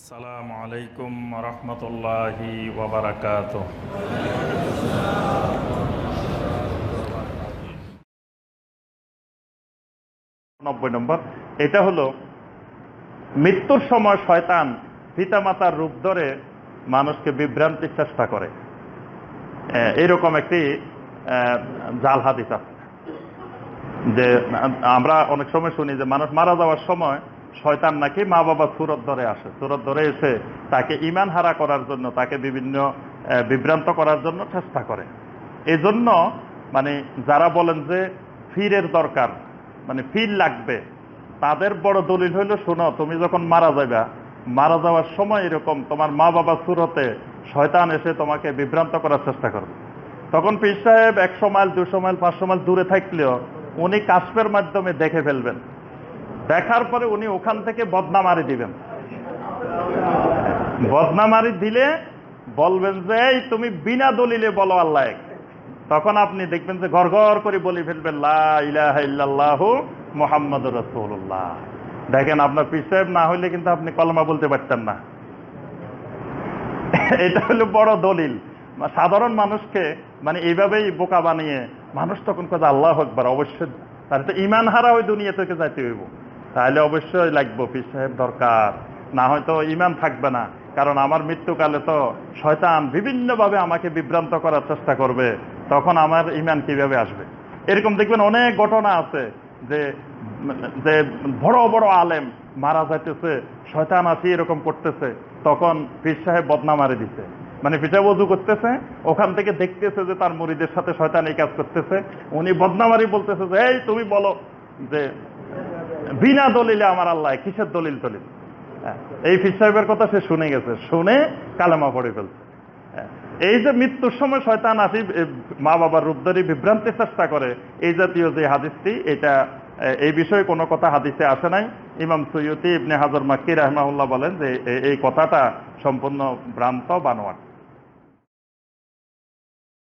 আসসালামু আলাইকুম রহমতুল্লাহি ওয়া বারাকাতুহু। 90 নম্বর, এটা হলো মৃত্যুর সময় শয়তান পিতামাতার রূপ ধরে মানুষকে বিভ্রান্তির চেষ্টা করে। এরকম একটি জাল হাদিস আছে যে আমরা অনেক সময় শুনি যে মানুষ মারা যাওয়ার সময় শয়তান নাকি মা বাবার সুরত ধরে আসে, সুরত ধরে এসে তাকে ঈমান হারা করার জন্য, তাকে বিভিন্ন বিভ্রান্ত করার জন্য চেষ্টা করে। এজন্য মানে যারা বলেন যে ফিরের দরকার, মানে ফির লাগবে, তাদের বড় দলিল হইল, শোনো তুমি যখন মারা যাবা, মারা যাওয়ার সময় এরকম তোমার মা বাবার সুরতে শয়তান এসে তোমাকে বিভ্রান্ত করার চেষ্টা করবে। তখন পীর সাহেব 100 মাইল 200 মাইল 500 মাইল দূরে থাকলেও উনি কাশফের মাধ্যমে দেখে ফেলবেন। দেখার পরে উনি ওখান থেকে বদনামারি দিবেন। বদনামারি দিলে বলবেন যে এই তুমি বিনা দলিলে বলো আল্লাহ এক। তখন আপনি দেখবেন যে ঘর ঘর করে বলে ফেলবেন লা ইলাহা ইল্লাল্লাহু মুহাম্মাদুর রাসূলুল্লাহ। দেখেন, আপনার পীর সাহেব না হইলে কিন্তু আপনি কলমা বলতে পারতেন না। এটা হলো বড় দলিল। সাধারণ মানুষকে মানে এইভাবেই বোকা বানিয়ে মানুষ তখন কথা আল্লাহু আকবার, অবশ্যই তার তো ঈমান হারা ওই দুনিয়া থেকে যাইতে হইব, তাহলে অবশ্যই লাগবে পীর সাহেব দরকার, না হয়তো ঈমান থাকবে না। কারণ আমার মৃত্যুকালে তো শয়তান বিভিন্নভাবে আমাকে বিভ্রান্ত করার চেষ্টা করবে, তখন আমার ঈমান কিভাবে আসবে? এরকম দেখবেন অনেক ঘটনা আছে যে যে বড় বড় আলেম মারা যাইতেছে, শয়তান আসি এরকম করতেছে, তখন পীর সাহেব বদনামারি দিছে। মানে পীর সাহেব ওযু করতেছে, ওখান থেকে দেখতেছে যে তার মুরিদের সাথে শয়তান এই কাজ করতেছে, উনি বদনামারি বলতেছে যে এই তুমি বলো যে বিনা দলিলে আমার আল্লাহ, কিসের দলিল টলিল? এই পীর সাহেবের কথা সে শুনে গেছে, শুনে কালেমা পড়ে ফেলছে। এই যে মৃত্যুর সময় শয়তান আসি মা বাবার রূপ ধরে বিভ্রান্তির চেষ্টা করে, এই জাতীয় যে হাদিসটি, এটা এই বিষয়ে কোনো কথা হাদিসে আসে নাই। ইমাম সৈয়দি ইবনে হাজার মাক্কি রাহিমাহুল্লাহ বলেন যে এই কথাটা সম্পূর্ণ ভ্রান্ত বানোয়াট।